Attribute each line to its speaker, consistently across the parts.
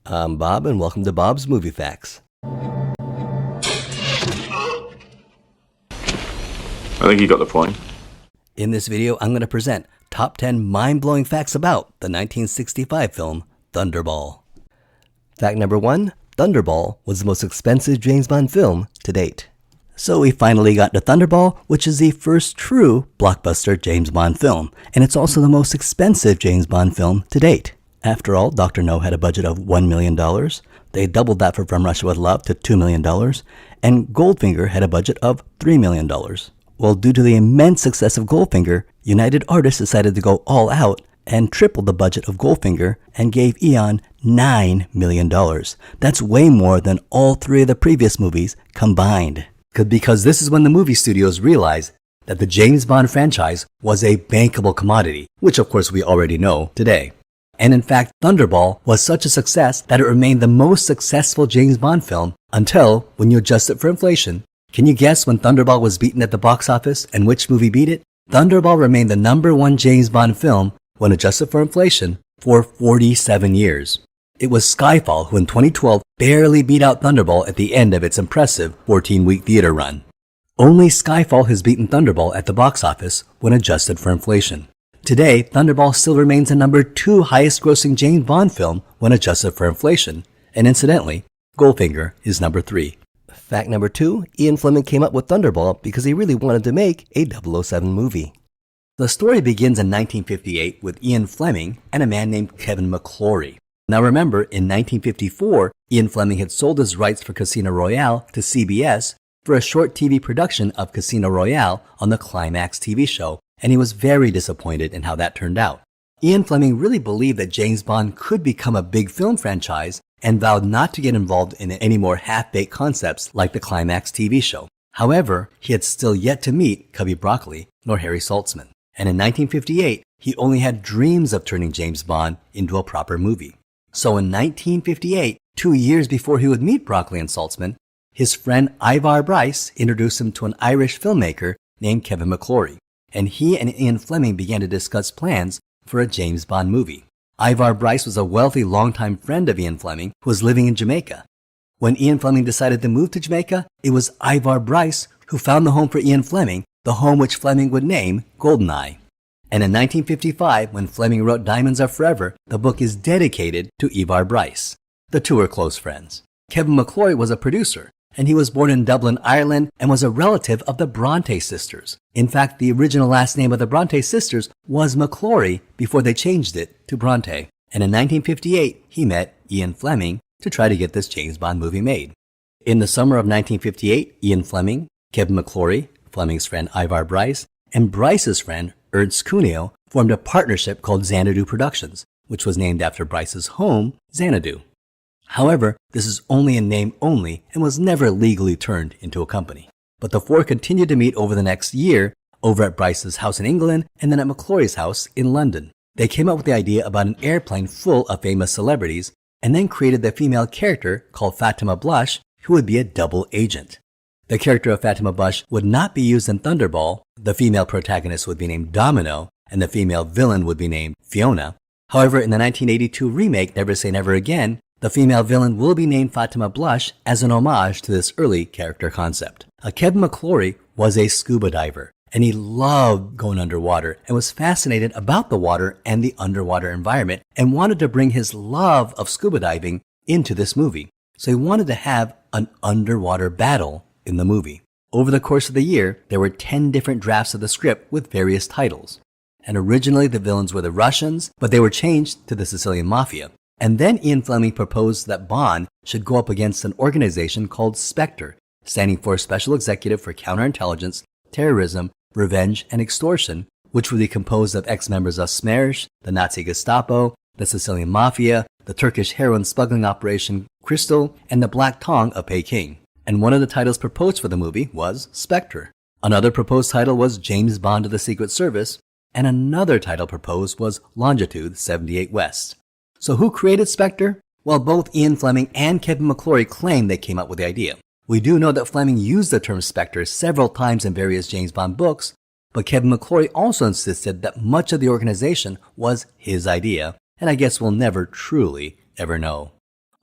Speaker 1: I'm Bob, and welcome to Bob's Movie Facts.
Speaker 2: I think you got the point.
Speaker 1: In this video, I'm going to present top 10 mind-blowing facts about the 1965 film Thunderball. Fact number 1, Thunderball was the most expensive James Bond film to date. So we finally got to Thunderball, which is the first true blockbuster James Bond film, and it's also the most expensive James Bond film to date. After all, Dr. No had a budget of $1 million, they doubled that for From Russia with Love to $2 million, and Goldfinger had a budget of $3 million. Well, due to the immense success of Goldfinger, United Artists decided to go all out and tripled the budget of Goldfinger and gave Eon $9 million. That's way more than all three of the previous movies combined. Because this is when the movie studios realized that the James Bond franchise was a bankable commodity, which of course we already know today. And in fact, Thunderball was such a success that it remained the most successful James Bond film until, when you adjust it for inflation. Can you guess when Thunderball was beaten at the box office and which movie beat it? Thunderball remained the #1 James Bond film, when adjusted for inflation, for 47 years. It was Skyfall who in 2012 barely beat out Thunderball at the end of its impressive 14-week theater run. Only Skyfall has beaten Thunderball at the box office when adjusted for inflation. Today, Thunderball still remains the #2 highest grossing James Bond film when adjusted for inflation, and incidentally, Goldfinger is #3. Fact number 2, Ian Fleming came up with Thunderball because he really wanted to make a 007 movie. The story begins in 1958 with Ian Fleming and a man named Kevin McClory. Now remember, in 1954, Ian Fleming had sold his rights for Casino Royale to CBS for a short TV production of Casino Royale on the Climax TV show, and he was very disappointed in how that turned out. Ian Fleming really believed that James Bond could become a big film franchise and vowed not to get involved in any more half-baked concepts like the Climax TV show. However, he had still yet to meet Cubby Broccoli nor Harry Saltzman. And in 1958, he only had dreams of turning James Bond into a proper movie. So in 1958, 2 years before he would meet Broccoli and Saltzman, his friend Ivar Bryce introduced him to an Irish filmmaker named Kevin McClory, and he and Ian Fleming began to discuss plans for a James Bond movie. Ivar Bryce was a wealthy longtime friend of Ian Fleming who was living in Jamaica. When Ian Fleming decided to move to Jamaica, it was Ivar Bryce who found the home for Ian Fleming, the home which Fleming would name Goldeneye. And in 1955, when Fleming wrote Diamonds Are Forever, the book is dedicated to Ivar Bryce. The two were close friends. Kevin McClory was a producer, and he was born in Dublin, Ireland, and was a relative of the Bronte sisters. In fact, the original last name of the Bronte sisters was McClory before they changed it to Bronte. And in 1958, he met Ian Fleming to try to get this James Bond movie made. In the summer of 1958, Ian Fleming, Kevin McClory, Fleming's friend Ivar Bryce, and Bryce's friend Ernst Cuneo formed a partnership called Xanadu Productions, which was named after Bryce's home, Xanadu. However, this is only in name only and was never legally turned into a company. But the four continued to meet over the next year over at Bryce's house in England and then at McClory's house in London. They came up with the idea about an airplane full of famous celebrities and then created the female character called Fatima Blush, who would be a double agent. The character of Fatima Blush would not be used in Thunderball. The female protagonist would be named Domino and the female villain would be named Fiona. However, in the 1982 remake Never Say Never Again, the female villain will be named Fatima Blush as an homage to this early character concept. Kevin McClory was a scuba diver, and he loved going underwater and was fascinated about the water and the underwater environment and wanted to bring his love of scuba diving into this movie. So he wanted to have an underwater battle in the movie. Over the course of the year, there were 10 different drafts of the script with various titles. And originally the villains were the Russians, but they were changed to the Sicilian Mafia. And then Ian Fleming proposed that Bond should go up against an organization called SPECTRE, standing for Special Executive for Counterintelligence, Terrorism, Revenge, and Extortion, which would be composed of ex-members of SMERSH, the Nazi Gestapo, the Sicilian Mafia, the Turkish heroin smuggling operation Crystal, and the Black Tongue of Peking. And one of the titles proposed for the movie was SPECTRE. Another proposed title was James Bond of the Secret Service, and another title proposed was Longitude 78 West. So who created SPECTRE? Well, both Ian Fleming and Kevin McClory claim they came up with the idea. We do know that Fleming used the term SPECTRE several times in various James Bond books, but Kevin McClory also insisted that much of the organization was his idea, and I guess we'll never truly ever know.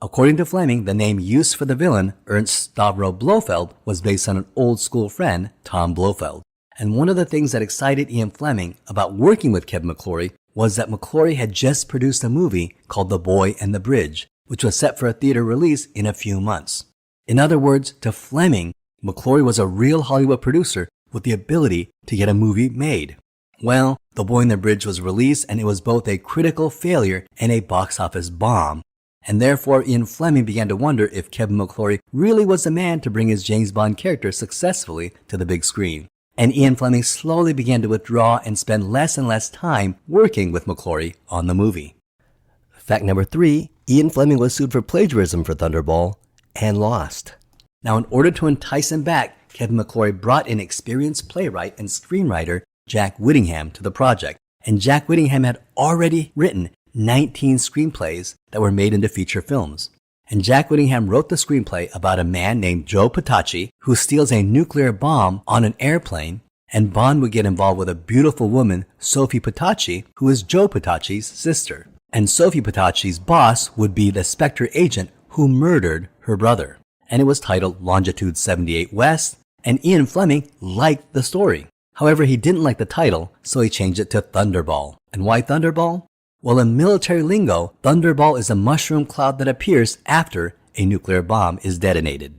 Speaker 1: According to Fleming, the name used for the villain, Ernst Stavro Blofeld, was based on an old school friend, Tom Blofeld. And one of the things that excited Ian Fleming about working with Kevin McClory was that McClory had just produced a movie called The Boy and the Bridge, which was set for a theater release in a few months. In other words, to Fleming, McClory was a real Hollywood producer with the ability to get a movie made. Well, The Boy and the Bridge was released and it was both a critical failure and a box office bomb. And therefore, Ian Fleming began to wonder if Kevin McClory really was the man to bring his James Bond character successfully to the big screen. And Ian Fleming slowly began to withdraw and spend less and less time working with McClory on the movie. Fact number 3, Ian Fleming was sued for plagiarism for Thunderball and lost. Now, in order to entice him back, Kevin McClory brought in experienced playwright and screenwriter Jack Whittingham to the project. And Jack Whittingham had already written 19 screenplays that were made into feature films. And Jack Whittingham wrote the screenplay about a man named Joe Petacci who steals a nuclear bomb on an airplane, and Bond would get involved with a beautiful woman, Sophie Petacci, who is Joe Petacci's sister. And Sophie Petacci's boss would be the SPECTRE agent who murdered her brother. And it was titled Longitude 78 West, and Ian Fleming liked the story. However, he didn't like the title, so he changed it to Thunderball. And why Thunderball? Well, in military lingo, Thunderball is a mushroom cloud that appears after a nuclear bomb is detonated.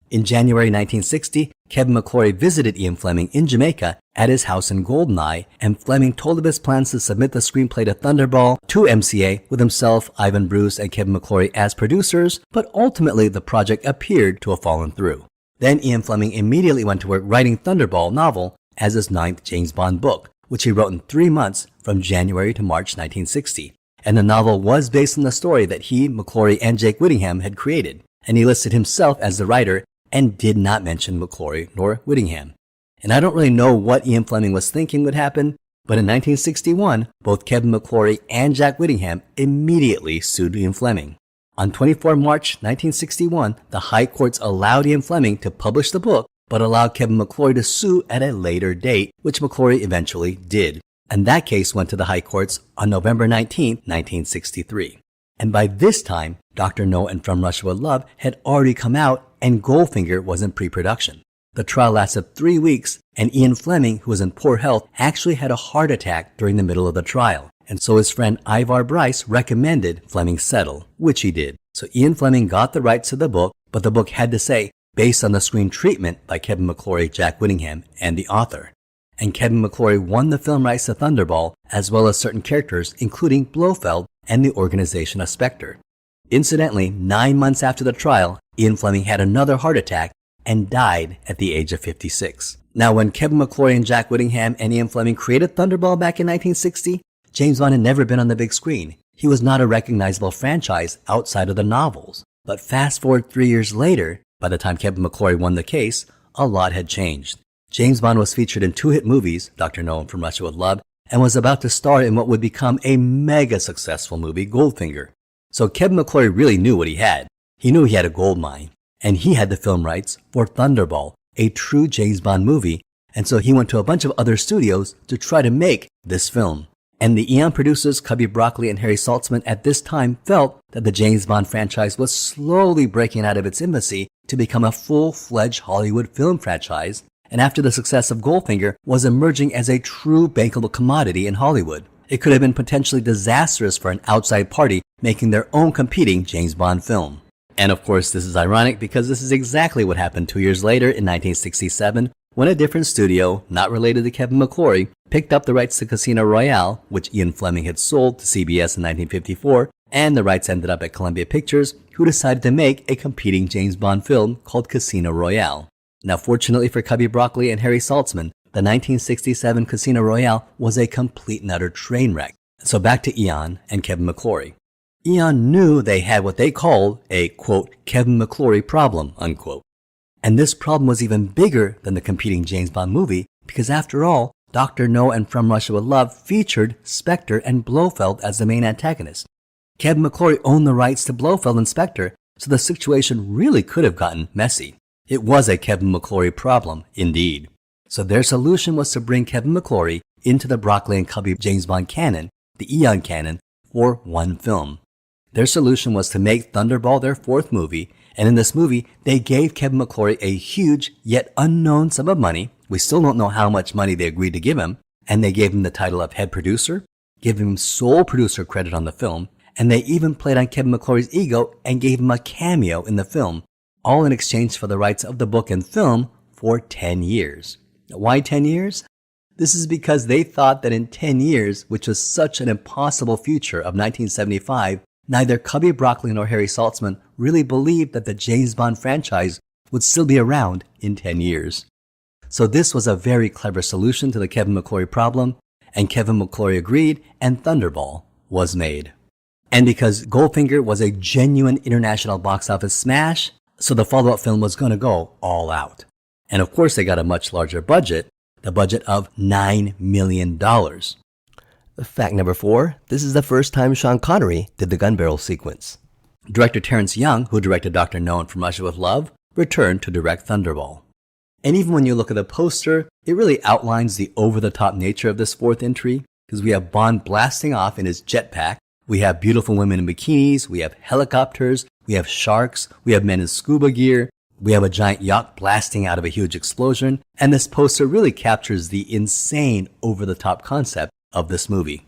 Speaker 1: In January 1960, Kevin McClory visited Ian Fleming in Jamaica at his house in Goldeneye, and Fleming told of his plans to submit the screenplay to Thunderball to MCA with himself, Ivan Bruce, and Kevin McClory as producers, but ultimately the project appeared to have fallen through. Then Ian Fleming immediately went to work writing Thunderball novel as his 9th James Bond book, which he wrote in 3 months from January to March 1960. And the novel was based on the story that he, McClory, and Jake Whittingham had created. And he listed himself as the writer and did not mention McClory nor Whittingham. And I don't really know what Ian Fleming was thinking would happen, but in 1961, both Kevin McClory and Jack Whittingham immediately sued Ian Fleming. On 24 March 1961, the high courts allowed Ian Fleming to publish the book, but allowed Kevin McClory to sue at a later date, which McClory eventually did. And that case went to the high courts on November 19, 1963. And by this time, Dr. No and From Russia with Love had already come out and Goldfinger was in pre-production. The trial lasted 3 weeks, and Ian Fleming, who was in poor health, actually had a heart attack during the middle of the trial. And so his friend Ivar Bryce recommended Fleming settle, which he did. So Ian Fleming got the rights to the book, but the book had to say, based on the screen treatment by Kevin McClory, Jack Whittingham, and the author. And Kevin McClory won the film rights to Thunderball, as well as certain characters, including Blofeld and the organization of SPECTRE. Incidentally, 9 months after the trial, Ian Fleming had another heart attack and died at the age of 56. Now, when Kevin McClory and Jack Whittingham and Ian Fleming created Thunderball back in 1960, James Bond had never been on the big screen. He was not a recognizable franchise outside of the novels. But fast forward 3 years later, by the time Kevin McClory won the case, a lot had changed. James Bond was featured in 2 hit movies, Dr. No and From Russia with Love, and was about to star in what would become a mega successful movie, Goldfinger. So Kevin McClory really knew what he had. He knew he had a gold mine, and he had the film rights for Thunderball, a true James Bond movie, and so he went to a bunch of other studios to try to make this film. And the Eon producers, Cubby Broccoli and Harry Saltzman, at this time felt that the James Bond franchise was slowly breaking out of its infancy to become a full-fledged Hollywood film franchise, and after the success of Goldfinger, was emerging as a true bankable commodity in Hollywood. It could have been potentially disastrous for an outside party making their own competing James Bond film. And of course, this is ironic because this is exactly what happened 2 years later in 1967, when a different studio, not related to Kevin McClory, picked up the rights to Casino Royale, which Ian Fleming had sold to CBS in 1954, and the rights ended up at Columbia Pictures, who decided to make a competing James Bond film called Casino Royale. Now, fortunately for Cubby Broccoli and Harry Saltzman, the 1967 Casino Royale was a complete and utter train wreck. So back to Eon and Kevin McClory. Eon knew they had what they called a, quote, Kevin McClory problem, unquote. And this problem was even bigger than the competing James Bond movie because after all, Dr. No and From Russia with Love featured SPECTRE and Blofeld as the main antagonist. Kevin McClory owned the rights to Blofeld and SPECTRE, so the situation really could have gotten messy. It was a Kevin McClory problem, indeed. So their solution was to bring Kevin McClory into the Broccoli and Cubby James Bond canon, the Eon canon, for one film. Their solution was to make Thunderball their fourth movie, and in this movie, they gave Kevin McClory a huge yet unknown sum of money. We still don't know how much money they agreed to give him, and they gave him the title of head producer, gave him sole producer credit on the film, and they even played on Kevin McClory's ego and gave him a cameo in the film, all in exchange for the rights of the book and film for 10 years. Why 10 years? This is because they thought that in 10 years, which was such an impossible future of 1975, neither Cubby Broccoli nor Harry Saltzman really believed that the James Bond franchise would still be around in 10 years. So this was a very clever solution to the Kevin McClory problem, and Kevin McClory agreed, and Thunderball was made. And because Goldfinger was a genuine international box office smash, so the follow-up film was going to go all out. And of course they got a much larger budget, the budget of $9 million. Fact number 4, this is the first time Sean Connery did the gun barrel sequence. Director Terence Young, who directed Dr. No and From Russia with Love, returned to direct Thunderball. And even when you look at the poster, it really outlines the over-the-top nature of this fourth entry, because we have Bond blasting off in his jetpack, we have beautiful women in bikinis, we have helicopters, we have sharks, we have men in scuba gear, we have a giant yacht blasting out of a huge explosion, and this poster really captures the insane over-the-top concept of this movie.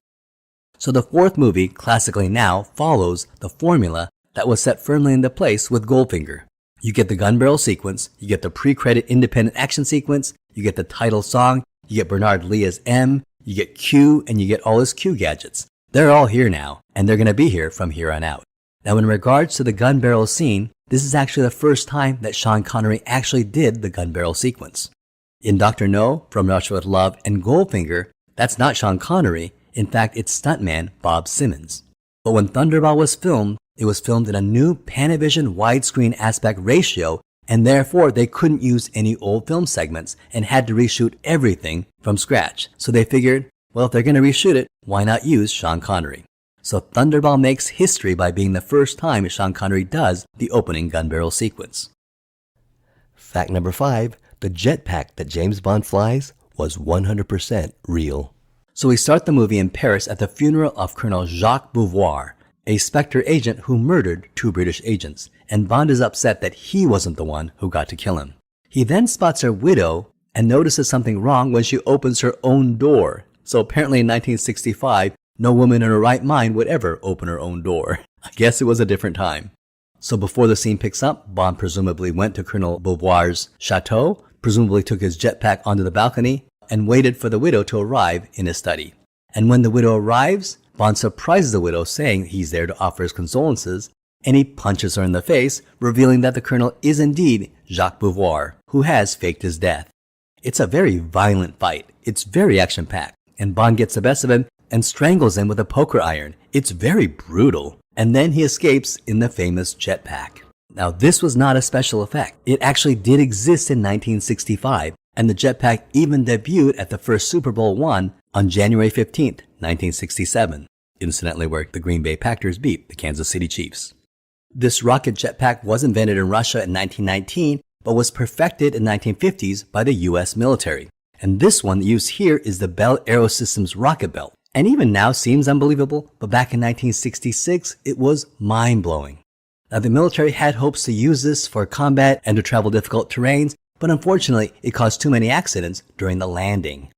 Speaker 1: So the fourth movie, classically now, follows the formula that was set firmly into place with Goldfinger. You get the gun barrel sequence, you get the pre-credit independent action sequence, you get the title song, you get Bernard Lee as M, you get Q, and you get all his Q gadgets. They're all here now, and they're going to be here from here on out. Now in regards to the gun barrel scene, this is actually the first time that Sean Connery actually did the gun barrel sequence. In Dr. No, From Russia with Love, and Goldfinger, that's not Sean Connery. In fact, it's stuntman Bob Simmons. But when Thunderball was filmed, it was filmed in a new Panavision widescreen aspect ratio, and therefore they couldn't use any old film segments and had to reshoot everything from scratch. So they figured, well, if they're going to reshoot it, why not use Sean Connery? So Thunderball makes history by being the first time Sean Connery does the opening gun barrel sequence. Fact number 5, the jetpack that James Bond flies was 100% real. So we start the movie in Paris at the funeral of Colonel Jacques Beauvoir, a SPECTRE agent who murdered 2 British agents, and Bond is upset that he wasn't the one who got to kill him. He then spots her widow and notices something wrong when she opens her own door. So apparently in 1965, no woman in her right mind would ever open her own door. I guess it was a different time. So before the scene picks up, Bond presumably went to Colonel Beauvoir's chateau, presumably took his jetpack onto the balcony, and waited for the widow to arrive in his study. And when the widow arrives, Bond surprises the widow saying he's there to offer his condolences, and he punches her in the face, revealing that the colonel is indeed Jacques Beauvoir, who has faked his death. It's a very violent fight. It's very action-packed, and Bond gets the best of him and strangles him with a poker iron. It's very brutal. And then he escapes in the famous jetpack. Now, this was not a special effect. It actually did exist in 1965, and the jetpack even debuted at the first Super Bowl I on January 15th, 1967, incidentally where the Green Bay Packers beat the Kansas City Chiefs. This rocket jetpack was invented in Russia in 1919, but was perfected in the 1950s by the US military. And this one used here is the Bell Aerosystems rocket belt. And even now seems unbelievable, but back in 1966, it was mind-blowing. Now, the military had hopes to use this for combat and to travel difficult terrains, but unfortunately, it caused too many accidents during the landing.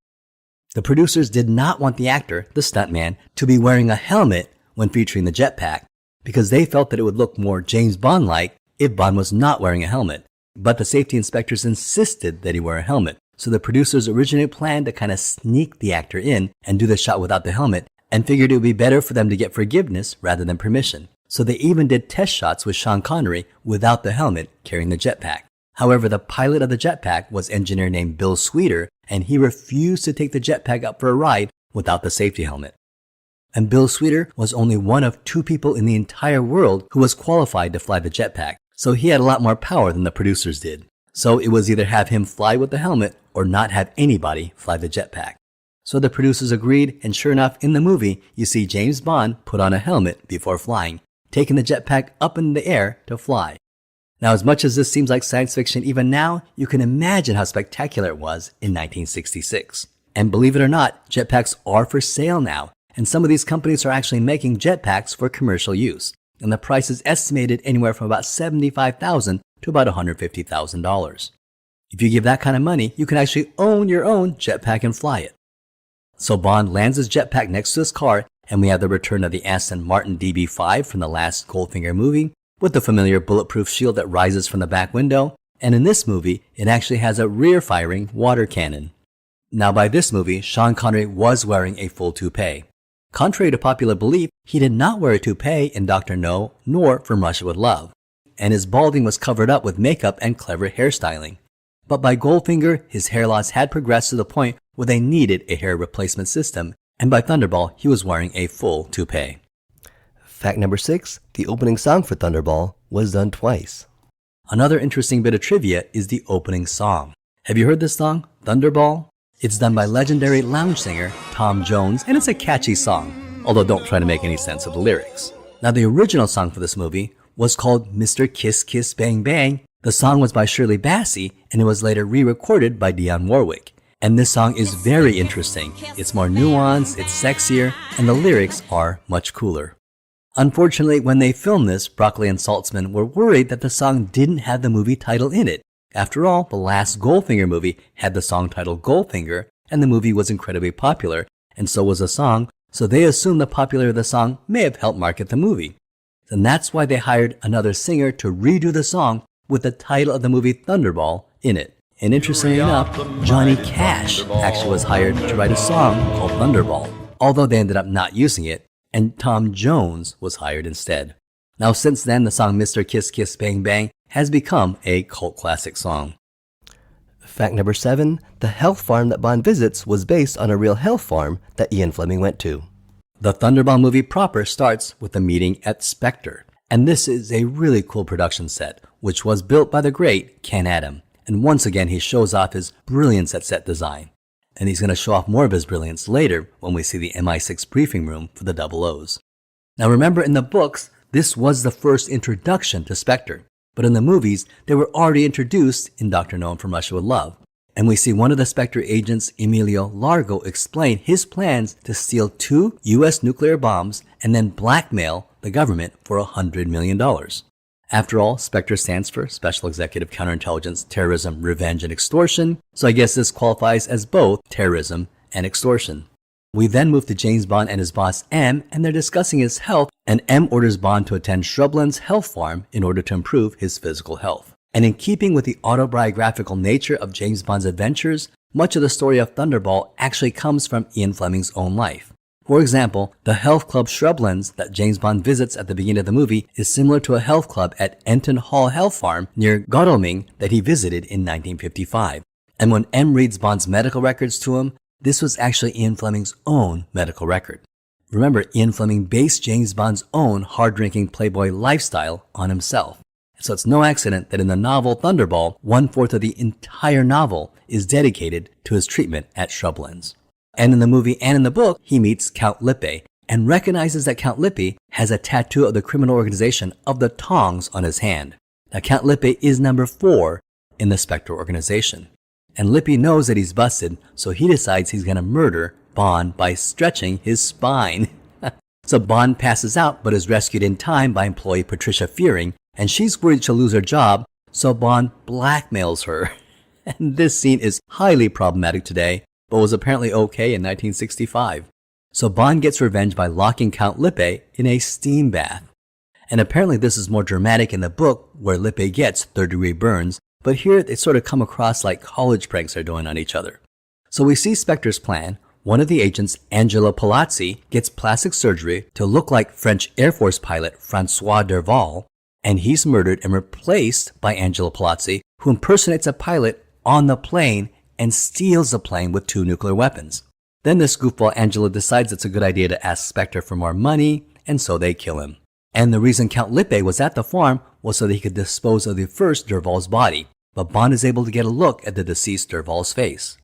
Speaker 1: The producers did not want the actor, the stuntman, to be wearing a helmet when featuring the jetpack, because they felt that it would look more James Bond-like if Bond was not wearing a helmet. But the safety inspectors insisted that he wear a helmet. So the producers originally planned to kind of sneak the actor in and do the shot without the helmet, and figured it would be better for them to get forgiveness rather than permission. So they even did test shots with Sean Connery without the helmet carrying the jetpack. However, the pilot of the jetpack was an engineer named Bill Sweeter, and he refused to take the jetpack up for a ride without the safety helmet. And Bill Sweeter was only one of 2 people in the entire world who was qualified to fly the jetpack, so he had a lot more power than the producers did. So it was either have him fly with the helmet or not have anybody fly the jetpack. So the producers agreed, and sure enough, in the movie, you see James Bond put on a helmet before flying, taking the jetpack up in the air to fly. Now, as much as this seems like science fiction even now, you can imagine how spectacular it was in 1966. And believe it or not, jetpacks are for sale now, and some of these companies are actually making jetpacks for commercial use. and the price is estimated anywhere from about $75,000 to about $150,000. If you give that kind of money, you can actually own your own jetpack and fly it. So Bond lands his jetpack next to his car, and we have the return of the Aston Martin DB5 from the last Goldfinger movie, with the familiar bulletproof shield that rises from the back window, and in this movie, it actually has a rear-firing water cannon. Now by this movie, Sean Connery was wearing a full toupee. Contrary to popular belief, he did not wear a toupee in Dr. No nor From Russia with Love, and his balding was covered up with makeup and clever hairstyling. But by Goldfinger, his hair loss had progressed to the point where they needed a hair replacement system, and by Thunderball, he was wearing a full toupee.
Speaker 3: Fact number 6, the opening song for Thunderball was done twice.
Speaker 1: Another interesting bit of trivia is the opening song. Have you heard this song, Thunderball? It's done by legendary lounge singer Tom Jones, and it's a catchy song, although don't try to make any sense of the lyrics. Now the original song for this movie was called Mr. Kiss Kiss Bang Bang. The song was by Shirley Bassey, and it was later re-recorded by Dionne Warwick. And this song is very interesting. It's more nuanced, it's sexier, and the lyrics are much cooler. Unfortunately, when they filmed this, Broccoli and Saltzman were worried that the song didn't have the movie title in it. After all, the last Goldfinger movie had the song title Goldfinger, and the movie was incredibly popular, and so was the song, so they assumed the popularity of the song may have helped market the movie. And that's why they hired another singer to redo the song with the title of the movie Thunderball in it. And interestingly enough, Johnny Cash actually was hired to write a song called Thunderball, although they ended up not using it, and Tom Jones was hired instead. Now since then, the song Mr. Kiss Kiss Bang Bang has become a cult classic song.
Speaker 3: Fact number 7, the health farm that Bond visits was based on a real health farm that Ian Fleming went to.
Speaker 1: The Thunderball movie proper starts with a meeting at SPECTRE, and this is a really cool production set, which was built by the great Ken Adam. And once again, he shows off his brilliance at set design. And he's going to show off more of his brilliance later when we see the MI6 briefing room for the Double O's. Now remember, in the books, this was the first introduction to SPECTRE. But in the movies, they were already introduced in Dr. No and From Russia with Love. And we see one of the SPECTRE agents, Emilio Largo, explain his plans to steal 2 US nuclear bombs and then blackmail the government for $100 million. After all, SPECTRE stands for Special Executive Counterintelligence, Terrorism, Revenge, and Extortion, so I guess this qualifies as both terrorism and extortion. We then move to James Bond and his boss M, and they're discussing his health, and M orders Bond to attend Shrubland's health farm in order to improve his physical health. And in keeping with the autobiographical nature of James Bond's adventures, much of the story of Thunderball actually comes from Ian Fleming's own life. For example, the health club Shrublands that James Bond visits at the beginning of the movie is similar to a health club at Enton Hall Health Farm near Godalming that he visited in 1955. And when M reads Bond's medical records to him, this was actually Ian Fleming's own medical record. Remember, Ian Fleming based James Bond's own hard-drinking playboy lifestyle on himself. So it's no accident that in the novel Thunderball, 1/4 of the entire novel is dedicated to his treatment at Shrublands. And in the movie and in the book, he meets Count Lippe and recognizes that Count Lippe has a tattoo of the criminal organization of the Tongs on his hand. Now, Count Lippe is number 4 in the SPECTRE organization. And Lippe knows that he's busted, so he decides he's going to murder Bond by stretching his spine. So Bond passes out but is rescued in time by employee Patricia Fearing, and she's worried she'll lose her job, so Bond blackmails her. And this scene is highly problematic today, but was apparently okay in 1965. So Bond gets revenge by locking Count Lippe in a steam bath. And apparently this is more dramatic in the book, where Lippe gets third-degree burns, but here they sort of come across like college pranks are doing on each other. So we see SPECTRE's plan. One of the agents, Angelo Palazzi, gets plastic surgery to look like French Air Force pilot Francois Derval, and he's murdered and replaced by Angelo Palazzi, who impersonates a pilot on the plane and steals the plane with 2 nuclear weapons. Then this goofball Angelo decides it's a good idea to ask SPECTRE for more money, and so they kill him. And the reason Count Lippe was at the farm was so that he could dispose of the first Derval's body, but Bond is able to get a look at the deceased Derval's face.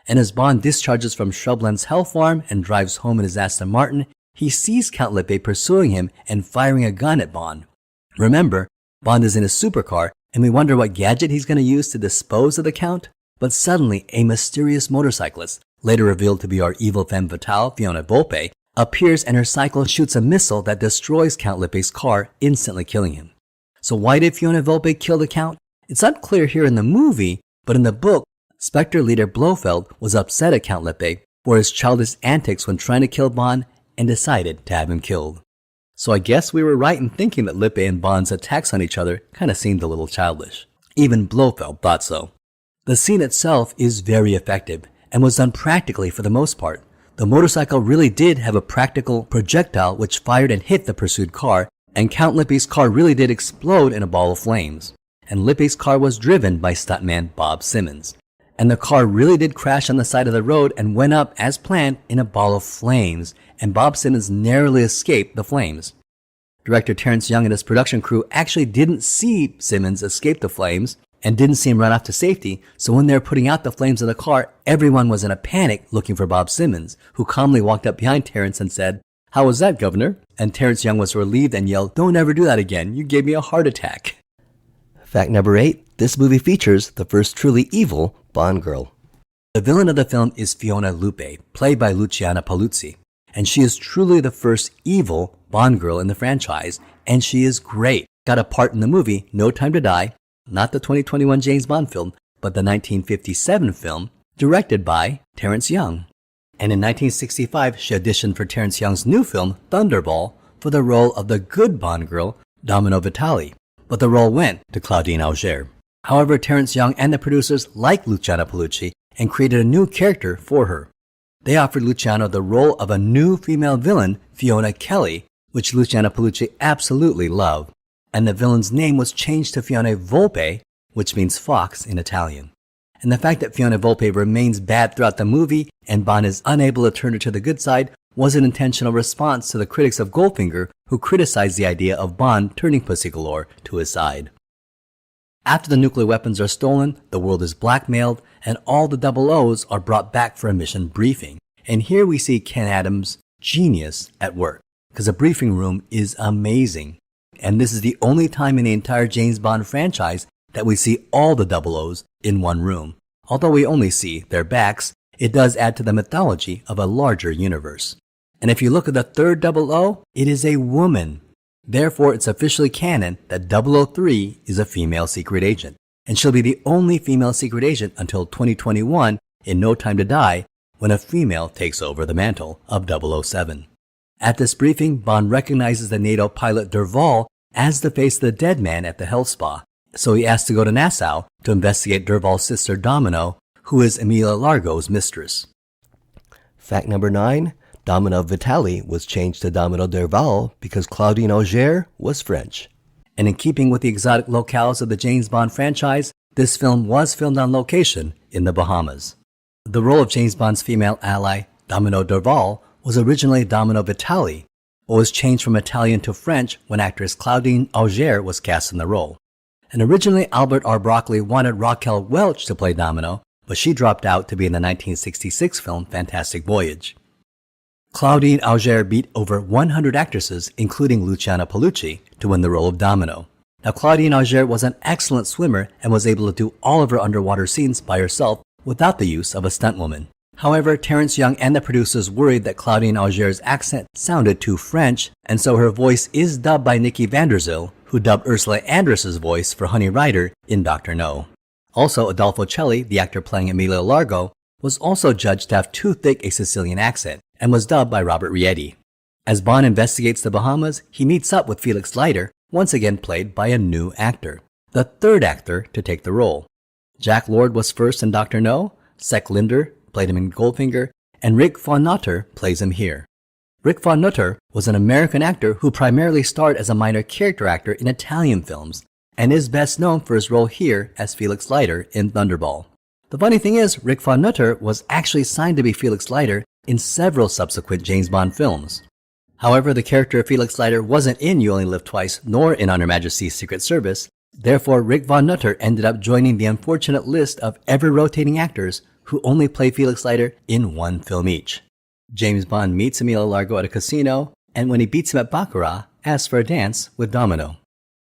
Speaker 1: And as Bond discharges from Shrubland's health farm and drives home in his Aston Martin, he sees Count Lippe pursuing him and firing a gun at Bond. Remember, Bond is in his supercar, and we wonder what gadget he's going to use to dispose of the Count. But suddenly, a mysterious motorcyclist, later revealed to be our evil femme fatale, Fiona Volpe, appears and her cycle shoots a missile that destroys Count Lippe's car, instantly killing him. So why did Fiona Volpe kill the Count? It's unclear here in the movie, but in the book, Spectre leader Blofeld was upset at Count Lippe for his childish antics when trying to kill Bond and decided to have him killed. So I guess we were right in thinking that Lippe and Bond's attacks on each other kind of seemed a little childish. Even Blofeld thought so. The scene itself is very effective and was done practically for the most part. The motorcycle really did have a practical projectile which fired and hit the pursued car, and Count Lippe's car really did explode in a ball of flames. And Lippe's car was driven by stuntman Bob Simmons. And the car really did crash on the side of the road and went up as planned in a ball of flames, and Bob Simmons narrowly escaped the flames. Director Terence Young and his production crew actually didn't see Simmons escape the flames and didn't see him run off to safety, so when they were putting out the flames of the car, everyone was in a panic looking for Bob Simmons, who calmly walked up behind Terence and said, "How was that, Governor?" And Terence Young was relieved and yelled, "Don't ever do that again, you gave me a heart attack."
Speaker 3: Fact number 8, this movie features the first truly evil Bond girl.
Speaker 1: The villain of the film is Fiona Lupe, played by Luciana Paluzzi, and she is truly the first evil Bond girl in the franchise, and she is great. Got a part in the movie No Time to Die, not the 2021 James Bond film, but the 1957 film, directed by Terence Young. And in 1965, she auditioned for Terence Young's new film, Thunderball, for the role of the good Bond girl, Domino Vitale, but the role went to Claudine Auger. However, Terence Young and the producers liked Luciana Paluzzi and created a new character for her. They offered Luciano the role of a new female villain, Fiona Kelly, which Luciana Paluzzi absolutely loved, and the villain's name was changed to Fiona Volpe, which means fox in Italian. And the fact that Fiona Volpe remains bad throughout the movie and Bond is unable to turn her to the good side was an intentional response to the critics of Goldfinger, who criticized the idea of Bond turning Pussy Galore to his side. After the nuclear weapons are stolen, the world is blackmailed, and all the double O's are brought back for a mission briefing. And here we see Ken Adams' genius at work, because the briefing room is amazing. And this is the only time in the entire James Bond franchise that we see all the double O's in one room. Although we only see their backs, it does add to the mythology of a larger universe. And if you look at the third double O, it is a woman. Therefore, it's officially canon that 003 is a female secret agent, and she'll be the only female secret agent until 2021 in No Time to Die, when a female takes over the mantle of 007. At this briefing, Bond recognizes the NATO pilot Derval as the face of the dead man at the health spa, so he asks to go to Nassau to investigate Derval's sister Domino, who is Emilio Largo's mistress.
Speaker 3: Fact number 9, Domino Vitale was changed to Domino Derval because Claudine Auger was French.
Speaker 1: And in keeping with the exotic locales of the James Bond franchise, this film was filmed on location in the Bahamas. The role of James Bond's female ally, Domino Derval, was originally Domino Vitale, but was changed from Italian to French when actress Claudine Auger was cast in the role. And originally Albert R. Broccoli wanted Raquel Welch to play Domino, but she dropped out to be in the 1966 film Fantastic Voyage. Claudine Auger beat over 100 actresses, including Luciana Paluzzi, to win the role of Domino. Now, Claudine Auger was an excellent swimmer and was able to do all of her underwater scenes by herself without the use of a stuntwoman. However, Terence Young and the producers worried that Claudine Auger's accent sounded too French, and so her voice is dubbed by Nikki Vanderzil, who dubbed Ursula Andress's voice for Honey Rider in Dr. No. Also, Adolfo Celli, the actor playing Emilio Largo, was also judged to have too thick a Sicilian accent, and was dubbed by Robert Rietti. As Bond investigates the Bahamas, he meets up with Felix Leiter, once again played by a new actor, the third actor to take the role. Jack Lord was first in Dr. No, Sek Linder played him in Goldfinger, and Rick von Nutter plays him here. Rick von Nutter was an American actor who primarily starred as a minor character actor in Italian films, and is best known for his role here as Felix Leiter in Thunderball. The funny thing is, Rick von Nutter was actually signed to be Felix Leiter in several subsequent James Bond films. However, the character of Felix Leiter wasn't in You Only Live Twice nor in On Her Majesty's Secret Service. Therefore, Rick von Nutter ended up joining the unfortunate list of ever-rotating actors who only play Felix Leiter in one film each. James Bond meets Emilio Largo at a casino, and when he beats him at Baccarat, asks for a dance with Domino.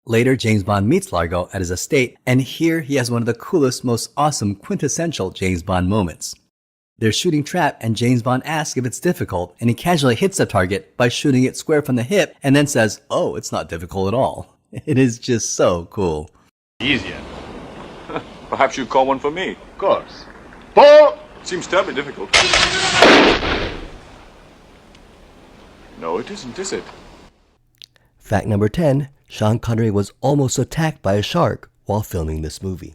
Speaker 1: Later, James Bond meets Largo at his estate, and here he has one of the coolest, most awesome, quintessential James Bond moments. They're shooting trap and James Bond asks if it's difficult and he casually hits the target by shooting it square from the hip and then says, "Oh, it's not difficult at all." It is just so cool.
Speaker 2: Easier. Perhaps you'd call one for me.
Speaker 4: Of course. Ball!
Speaker 2: Seems terribly difficult. No, it isn't, is it?
Speaker 3: Fact number 10, Sean Connery was almost attacked by a shark while filming this movie.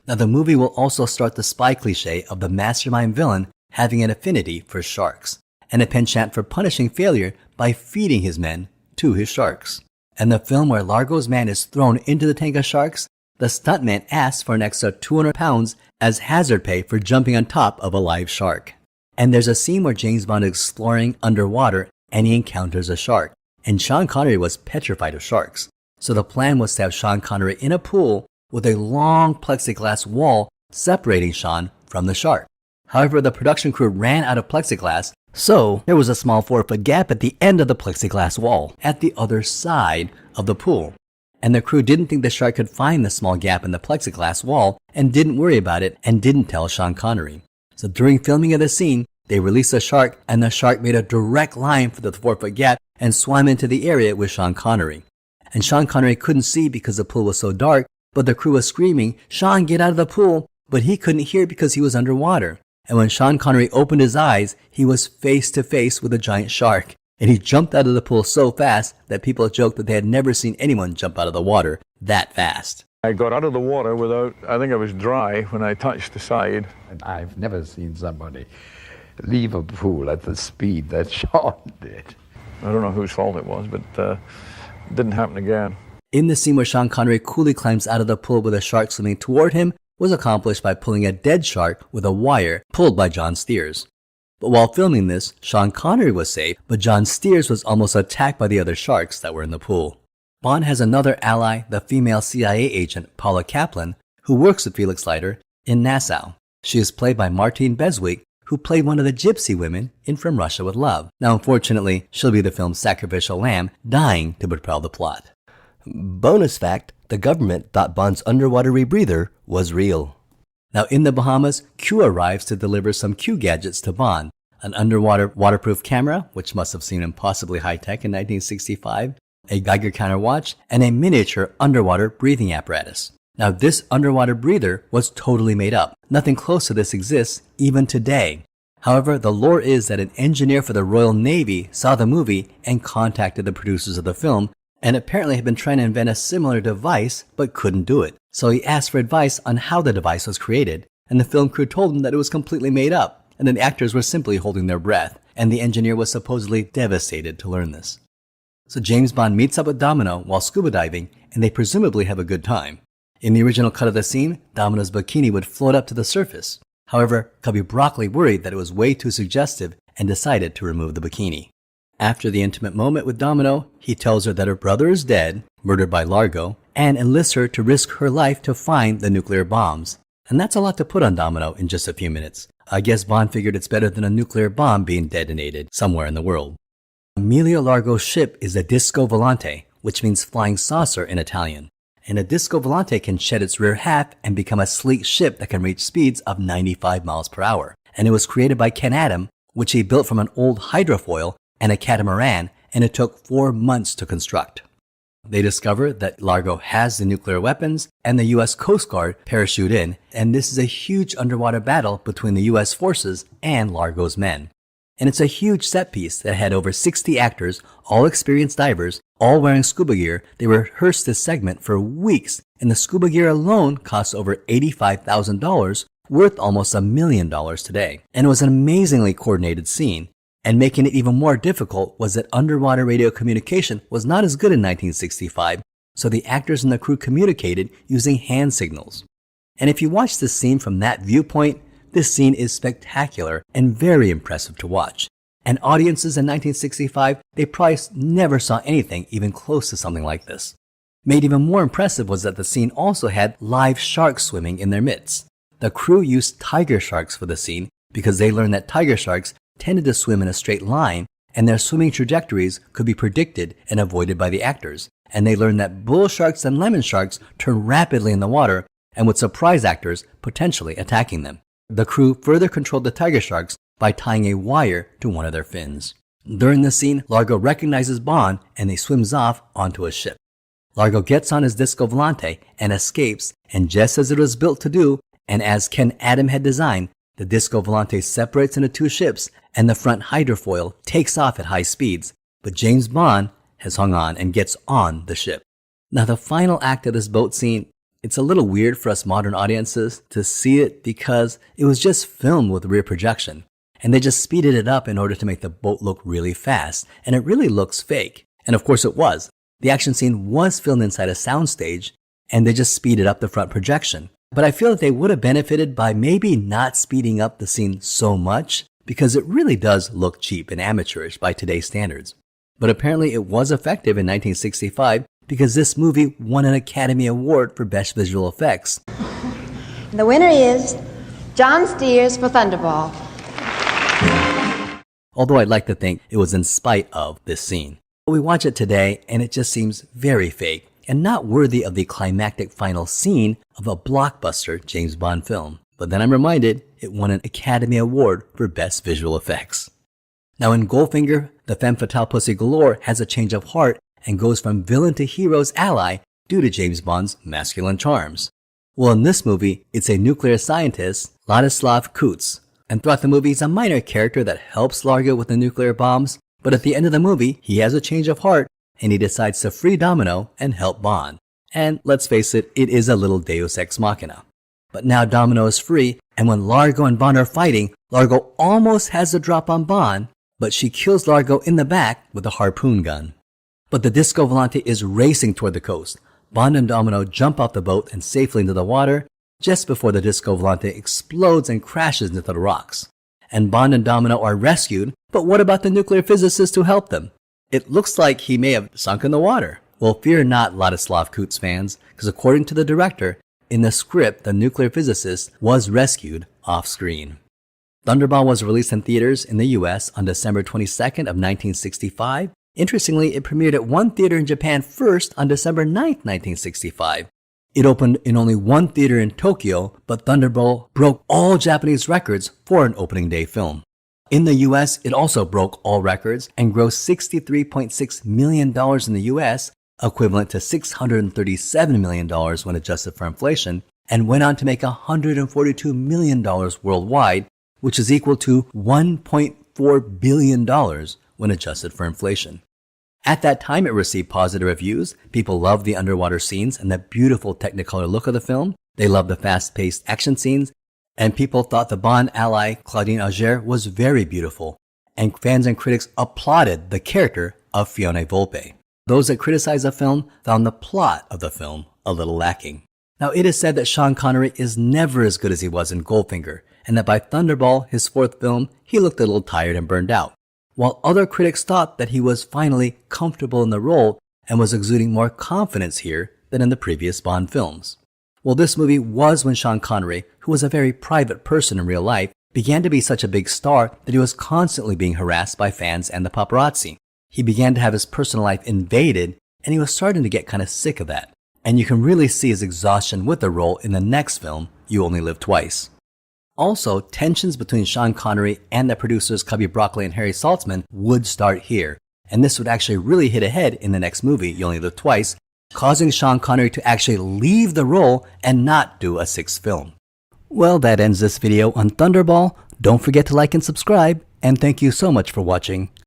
Speaker 1: Now the movie will also start the spy cliche of the mastermind villain having an affinity for sharks, and a penchant for punishing failure by feeding his men to his sharks. And the film where Largo's man is thrown into the tank of sharks, the stuntman asks for an extra 200 pounds as hazard pay for jumping on top of a live shark. And there's a scene where James Bond is exploring underwater and he encounters a shark. And Sean Connery was petrified of sharks. So the plan was to have Sean Connery in a pool with a long plexiglass wall separating Sean from the shark. However, the production crew ran out of plexiglass, so there was a small 4-foot gap at the end of the plexiglass wall at the other side of the pool. And the crew didn't think the shark could find the small gap in the plexiglass wall and didn't worry about it and didn't tell Sean Connery. So during filming of the scene, they released the shark and the shark made a direct line for the 4-foot gap and swam into the area with Sean Connery. And Sean Connery couldn't see because the pool was so dark, but the crew was screaming, "Sean, get out of the pool!" But he couldn't hear because he was underwater. And when Sean Connery opened his eyes, he was face to face with a giant shark. And he jumped out of the pool so fast that people joked that they had never seen anyone jump out of the water that fast.
Speaker 5: I got out of the water without, I think I was dry when I touched the side.
Speaker 6: And I've never seen somebody leave a pool at the speed that Sean did.
Speaker 5: I don't know whose fault it was, but it didn't happen again.
Speaker 1: In the scene where Sean Connery coolly climbs out of the pool with a shark swimming toward him was accomplished by pulling a dead shark with a wire pulled by John Steers. But while filming this, Sean Connery was safe, but John Steers was almost attacked by the other sharks that were in the pool. Bond has another ally, the female CIA agent Paula Kaplan, who works with Felix Leiter in Nassau. She is played by Martine Beswick, who played one of the gypsy women in From Russia with Love. Now unfortunately, she'll be the film's sacrificial lamb, dying to propel the plot.
Speaker 3: Bonus fact, the government thought Bond's underwater rebreather was real.
Speaker 1: Now in the Bahamas, Q arrives to deliver some Q gadgets to Bond. An underwater waterproof camera, which must have seemed impossibly high-tech in 1965, a Geiger counter watch, and a miniature underwater breathing apparatus. Now this underwater breather was totally made up. Nothing close to this exists even today. However, the lore is that an engineer for the Royal Navy saw the movie and contacted the producers of the film, and apparently had been trying to invent a similar device but couldn't do it. So he asked for advice on how the device was created, and the film crew told him that it was completely made up, and that the actors were simply holding their breath, and the engineer was supposedly devastated to learn this. So James Bond meets up with Domino while scuba diving, and they presumably have a good time. In the original cut of the scene, Domino's bikini would float up to the surface. However, Cubby Broccoli worried that it was way too suggestive and decided to remove the bikini. After the intimate moment with Domino, he tells her that her brother is dead, murdered by Largo, and enlists her to risk her life to find the nuclear bombs. And that's a lot to put on Domino in just a few minutes. I guess Bond figured it's better than a nuclear bomb being detonated somewhere in the world. Emilio Largo's ship is a disco volante, which means flying saucer in Italian. And a disco volante can shed its rear half and become a sleek ship that can reach speeds of 95 miles per hour. And it was created by Ken Adam, which he built from an old hydrofoil and a catamaran, and it took 4 months to construct. They discover that Largo has the nuclear weapons, and the U.S. Coast Guard parachute in, and this is a huge underwater battle between the U.S. forces and Largo's men. And it's a huge set piece that had over 60 actors, all experienced divers, all wearing scuba gear. They rehearsed this segment for weeks, and the scuba gear alone cost over $85,000, worth almost $1 million today. And it was an amazingly coordinated scene. And making it even more difficult was that underwater radio communication was not as good in 1965, so the actors and the crew communicated using hand signals. And if you watch this scene from that viewpoint, this scene is spectacular and very impressive to watch. And audiences in 1965, they probably never saw anything even close to something like this. Made even more impressive was that the scene also had live sharks swimming in their midst. The crew used tiger sharks for the scene because they learned that tiger sharks tended to swim in a straight line, and their swimming trajectories could be predicted and avoided by the actors. And they learned that bull sharks and lemon sharks turn rapidly in the water and would surprise actors, potentially attacking them. The crew further controlled the tiger sharks by tying a wire to one of their fins. During this scene, Largo recognizes Bond and he swims off onto a ship. Largo gets on his disco volante and escapes, and just as it was built to do, and as Ken Adam had designed, the disco volante separates into two ships and the front hydrofoil takes off at high speeds, but James Bond has hung on and gets on the ship. Now the final act of this boat scene, it's a little weird for us modern audiences to see it because it was just filmed with rear projection, and they just speeded it up in order to make the boat look really fast, and it really looks fake. And of course it was. The action scene was filmed inside a soundstage, and they just speeded up the front projection. But I feel that they would have benefited by maybe not speeding up the scene so much, because it really does look cheap and amateurish by today's standards. But apparently it was effective in 1965 because this movie won an Academy Award for Best Visual Effects.
Speaker 7: The winner is John Steers for Thunderball.
Speaker 1: Although I'd like to think it was in spite of this scene. We watch it today and it just seems very fake and not worthy of the climactic final scene of a blockbuster James Bond film. But then I'm reminded it won an Academy Award for Best Visual Effects. Now in Goldfinger, the femme fatale Pussy Galore has a change of heart and goes from villain to hero's ally due to James Bond's masculine charms. Well, in this movie, it's a nuclear scientist, Ladislav Kutz, and throughout the movie he's a minor character that helps Largo with the nuclear bombs, but at the end of the movie, he has a change of heart and he decides to free Domino and help Bond. And let's face it, it is a little deus ex machina. But now Domino is free, and when Largo and Bond are fighting, Largo almost has a drop on Bond, but she kills Largo in the back with a harpoon gun. But the disco volante is racing toward the coast. Bond and Domino jump off the boat and safely into the water just before the disco volante explodes and crashes into the rocks. And Bond and Domino are rescued, but what about the nuclear physicist who helped them? It looks like he may have sunk in the water. Well, fear not, Ladislav Kutz fans, because according to the director, in the script, the nuclear physicist was rescued off-screen. Thunderball was released in theaters in the US on December 22nd of 1965. Interestingly, it premiered at one theater in Japan first on December 9th, 1965. It opened in only one theater in Tokyo, but Thunderball broke all Japanese records for an opening day film. In the US, it also broke all records and grossed $63.6 million in the US, equivalent to $637 million when adjusted for inflation, and went on to make $142 million worldwide, which is equal to $1.4 billion when adjusted for inflation. At that time, it received positive reviews. People loved the underwater scenes and the beautiful Technicolor look of the film. They loved the fast-paced action scenes, and people thought the Bond ally, Claudine Auger, was very beautiful, and fans and critics applauded the character of Fiona Volpe. Those that criticized the film found the plot of the film a little lacking. Now, it is said that Sean Connery is never as good as he was in Goldfinger, and that by Thunderball, his fourth film, he looked a little tired and burned out. While other critics thought that he was finally comfortable in the role and was exuding more confidence here than in the previous Bond films. Well, this movie was when Sean Connery, who was a very private person in real life, began to be such a big star that he was constantly being harassed by fans and the paparazzi. He began to have his personal life invaded, and he was starting to get kind of sick of that. And you can really see his exhaustion with the role in the next film, You Only Live Twice. Also, tensions between Sean Connery and the producers Cubby Broccoli and Harry Saltzman would start here, and this would actually really hit ahead in the next movie, You Only Live Twice, causing Sean Connery to actually leave the role and not do a sixth film. Well, that ends this video on Thunderball. Don't forget to like and subscribe, and thank you so much for watching.